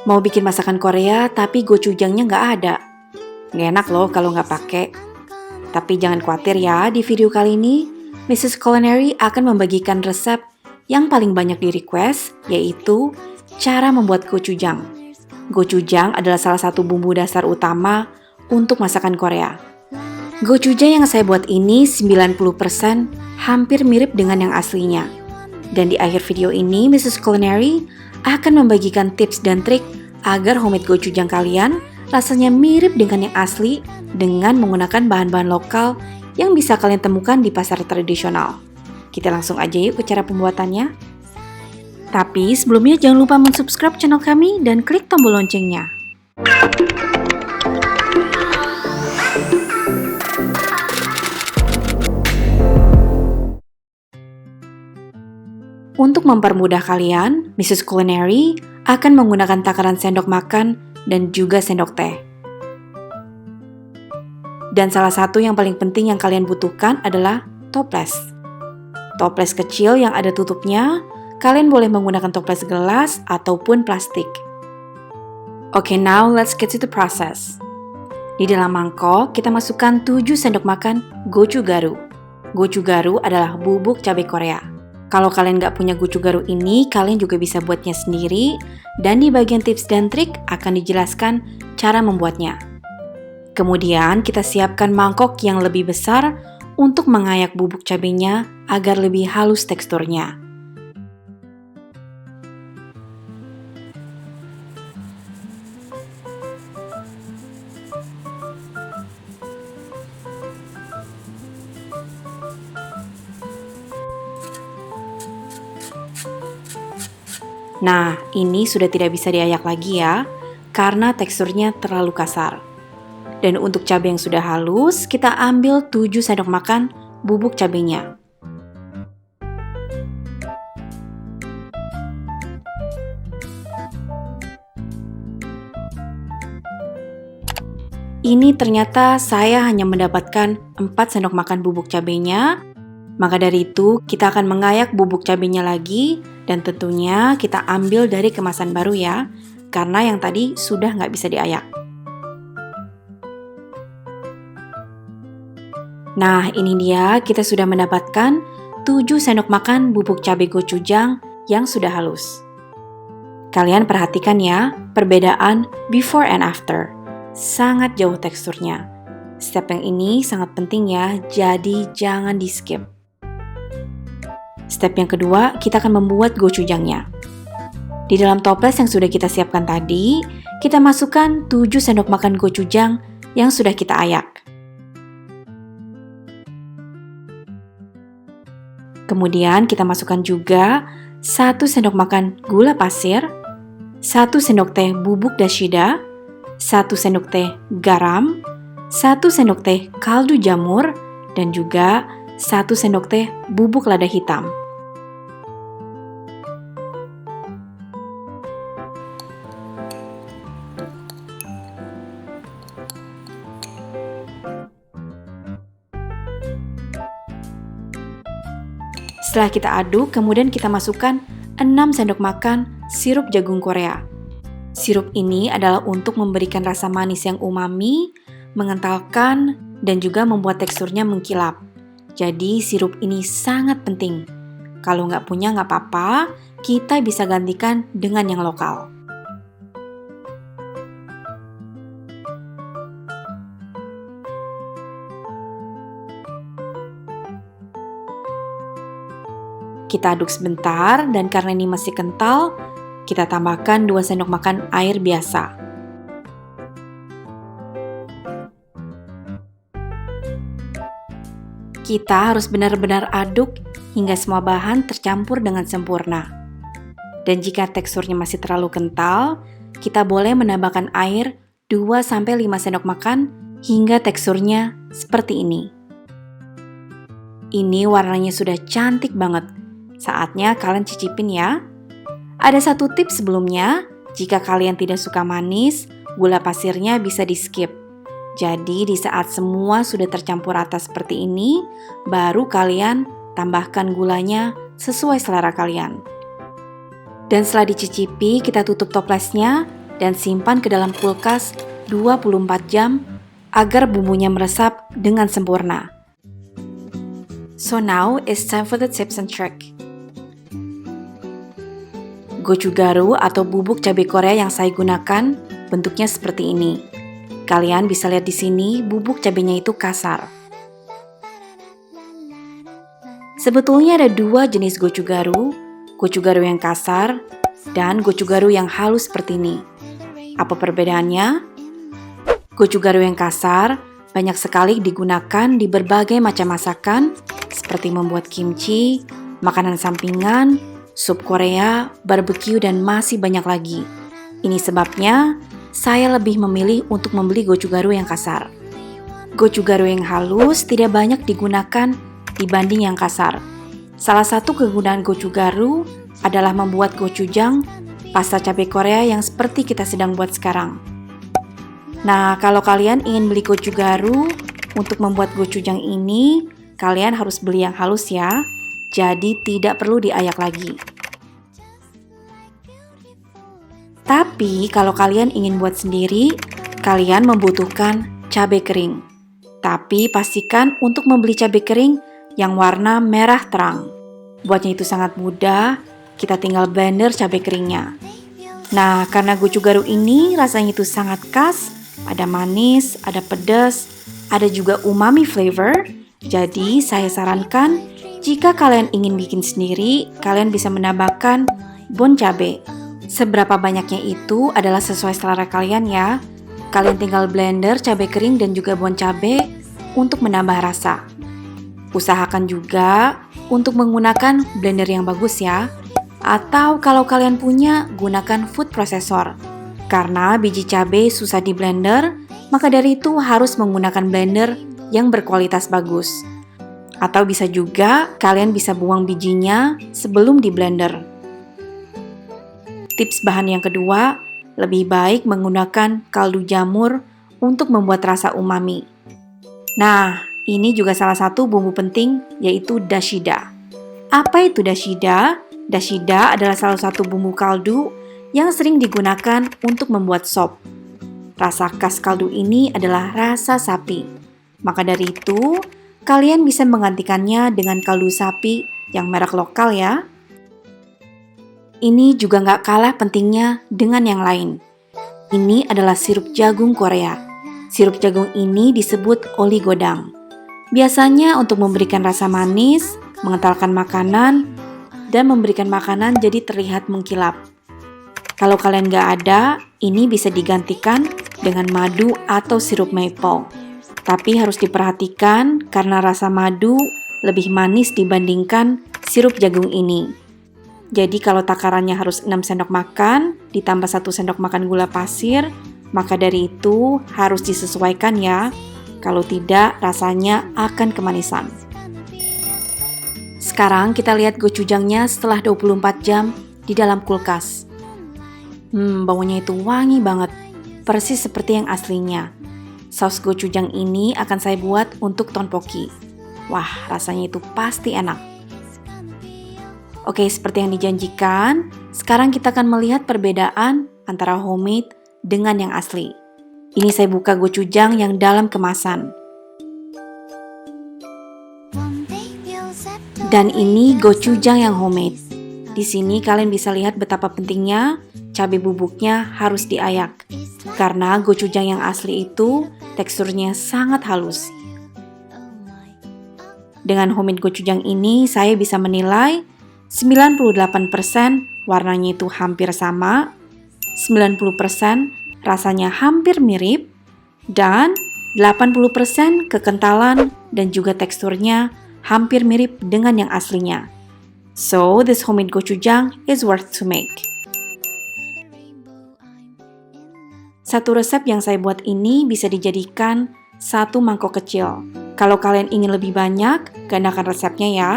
Mau bikin masakan Korea tapi gochujangnya nggak ada. Nggak enak loh kalau nggak pakai. Tapi jangan khawatir ya, di video kali ini Mrs. Culinary akan membagikan resep yang paling banyak di request, yaitu cara membuat gochujang. Gochujang adalah salah satu bumbu dasar utama untuk masakan Korea. Gochujang yang saya buat ini 90% hampir mirip dengan yang aslinya. Dan di akhir video ini, Mrs. Culinary akan membagikan tips dan trik agar homemade gochujang kalian rasanya mirip dengan yang asli dengan menggunakan bahan-bahan lokal yang bisa kalian temukan di pasar tradisional. Kita langsung aja yuk ke cara pembuatannya. Tapi sebelumnya jangan lupa mensubscribe channel kami dan klik tombol loncengnya. Untuk mempermudah kalian, Mrs. Culinary akan menggunakan takaran sendok makan dan juga sendok teh. Dan salah satu yang paling penting yang kalian butuhkan adalah toples. Toples kecil yang ada tutupnya, kalian boleh menggunakan toples gelas ataupun plastik. Oke, now let's get to the process. Di dalam mangkok, kita masukkan 7 sendok makan gochugaru. Gochugaru adalah bubuk cabai Korea. Kalau kalian nggak punya gochugaru ini, kalian juga bisa buatnya sendiri, dan di bagian tips dan trik akan dijelaskan cara membuatnya. Kemudian kita siapkan mangkok yang lebih besar untuk mengayak bubuk cabenya agar lebih halus teksturnya. Nah, ini sudah tidak bisa diayak lagi ya, karena teksturnya terlalu kasar. Dan untuk cabai yang sudah halus, kita ambil 7 sendok makan bubuk cabenya. Ini ternyata saya hanya mendapatkan 4 sendok makan bubuk cabenya. Maka dari itu, kita akan mengayak bubuk cabenya lagi, dan tentunya kita ambil dari kemasan baru ya, karena yang tadi sudah nggak bisa diayak. Nah, ini dia, kita sudah mendapatkan 7 sendok makan bubuk cabai gochujang yang sudah halus. Kalian perhatikan ya, perbedaan before and after. Sangat jauh teksturnya. Step yang ini sangat penting ya, jadi jangan di-skip. Step yang kedua, kita akan membuat gochujangnya. Di dalam toples yang sudah kita siapkan tadi, kita masukkan 7 sendok makan gochujang yang sudah kita ayak. Kemudian kita masukkan juga 1 sendok makan gula pasir, 1 sendok teh bubuk dashida, 1 sendok teh garam, 1 sendok teh kaldu jamur, dan juga 1 sendok teh bubuk lada hitam. Setelah kita aduk, kemudian kita masukkan 6 sendok makan sirup jagung Korea. Sirup ini adalah untuk memberikan rasa manis yang umami, mengentalkan, dan juga membuat teksturnya mengkilap. Jadi sirup ini sangat penting. Kalau nggak punya nggak apa-apa, kita bisa gantikan dengan yang lokal. Kita aduk sebentar, dan karena ini masih kental, kita tambahkan 2 sendok makan air biasa. Kita harus benar-benar aduk hingga semua bahan tercampur dengan sempurna. Dan jika teksturnya masih terlalu kental, kita boleh menambahkan air 2-5 sendok makan hingga teksturnya seperti ini. Ini warnanya sudah cantik banget. Saatnya kalian cicipin ya. Ada satu tips sebelumnya, jika kalian tidak suka manis, gula pasirnya bisa di-skip. Jadi di saat semua sudah tercampur rata seperti ini, baru kalian tambahkan gulanya sesuai selera kalian. Dan setelah dicicipi, kita tutup toplesnya dan simpan ke dalam kulkas 24 jam agar bumbunya meresap dengan sempurna. So now it's time for the tips and trick. Gochugaru atau bubuk cabai Korea yang saya gunakan bentuknya seperti ini. Kalian bisa lihat di sini bubuk cabainya itu kasar. Sebetulnya ada dua jenis gochugaru yang kasar dan gochugaru yang halus seperti ini. Apa perbedaannya? Gochugaru yang kasar banyak sekali digunakan di berbagai macam masakan seperti membuat kimchi, makanan sampingan, sup Korea, barbecue, dan masih banyak lagi. Ini sebabnya saya lebih memilih untuk membeli gochugaru yang kasar. Gochugaru yang halus tidak banyak digunakan dibanding yang kasar. Salah satu kegunaan gochugaru adalah membuat gochujang, pasta cabai Korea yang seperti kita sedang buat sekarang. Nah, kalau kalian ingin beli gochugaru untuk membuat gochujang ini, kalian harus beli yang halus ya. Jadi tidak perlu diayak lagi. Tapi kalau kalian ingin buat sendiri, kalian membutuhkan cabai kering. Tapi pastikan untuk membeli cabai kering yang warna merah terang. Buatnya itu sangat mudah, kita tinggal blender cabai keringnya. Nah, karena gochugaru ini rasanya itu sangat khas, ada manis, ada pedas, ada juga umami flavor. Jadi saya sarankan jika kalian ingin bikin sendiri, kalian bisa menambahkan bon cabai. Seberapa banyaknya itu adalah sesuai selera kalian ya. Kalian tinggal blender cabai kering dan juga bon cabai untuk menambah rasa. Usahakan juga untuk menggunakan blender yang bagus ya. Atau kalau kalian punya, gunakan food processor. Karena biji cabai susah di blender, maka dari itu harus menggunakan blender yang berkualitas bagus. Atau bisa juga kalian bisa buang bijinya sebelum di blender. Tips bahan yang kedua, lebih baik menggunakan kaldu jamur untuk membuat rasa umami. Nah, ini juga salah satu bumbu penting yaitu dashida. Apa itu dashida? Dashida adalah salah satu bumbu kaldu yang sering digunakan untuk membuat sop. Rasa khas kaldu ini adalah rasa sapi. Maka dari itu, kalian bisa menggantikannya dengan kaldu sapi yang merek lokal ya. Ini juga nggak kalah pentingnya dengan yang lain. Ini adalah sirup jagung Korea. Sirup jagung ini disebut oligodang. Biasanya untuk memberikan rasa manis, mengentalkan makanan, dan memberikan makanan jadi terlihat mengkilap. Kalau kalian nggak ada, ini bisa digantikan dengan madu atau sirup maple. Tapi harus diperhatikan karena rasa madu lebih manis dibandingkan sirup jagung ini. Jadi kalau takarannya harus 6 sendok makan, ditambah 1 sendok makan gula pasir, maka dari itu harus disesuaikan ya. Kalau tidak, rasanya akan kemanisan. Sekarang kita lihat gochujangnya setelah 24 jam di dalam kulkas. Baunya itu wangi banget, persis seperti yang aslinya. Saus gochujang ini akan saya buat untuk tteokbokki. Wah, rasanya itu pasti enak. Oke, seperti yang dijanjikan, sekarang kita akan melihat perbedaan antara homemade dengan yang asli. Ini saya buka gochujang yang dalam kemasan. Dan ini gochujang yang homemade. Di sini kalian bisa lihat betapa pentingnya cabai bubuknya harus diayak. Karena gochujang yang asli itu teksturnya sangat halus. Dengan homemade gochujang ini saya bisa menilai 98% warnanya itu hampir sama, 90% rasanya hampir mirip, dan 80% kekentalan dan juga teksturnya hampir mirip dengan yang aslinya. So, this homemade gochujang is worth to make. Satu resep yang saya buat ini bisa dijadikan 1 mangkok kecil. Kalau kalian ingin lebih banyak, gandakan resepnya ya.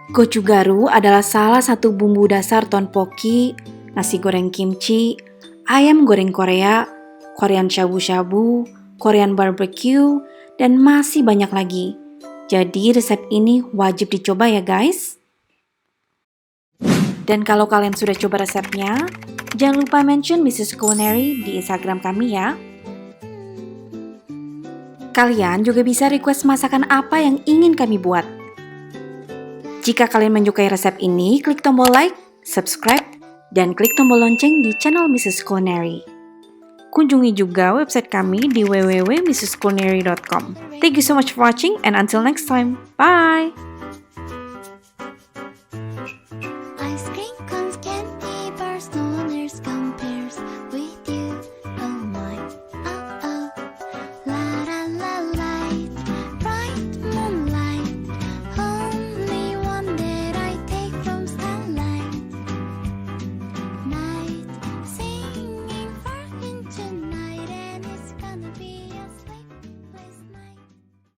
Gochugaru adalah salah satu bumbu dasar tteokbokki, nasi goreng kimchi, ayam goreng Korea, Korean shabu-shabu, Korean barbecue, dan masih banyak lagi. Jadi resep ini wajib dicoba ya guys. Dan kalau kalian sudah coba resepnya, Jangan lupa mention Mrs. Culinary di Instagram kami ya. Kalian juga bisa request masakan apa yang ingin kami buat. Jika kalian menyukai resep ini, klik tombol like, subscribe, dan klik tombol lonceng di channel Mrs. Culinary. Kunjungi juga website kami di www.mrsculinary.com. Thank you so much for watching and until next time. Bye!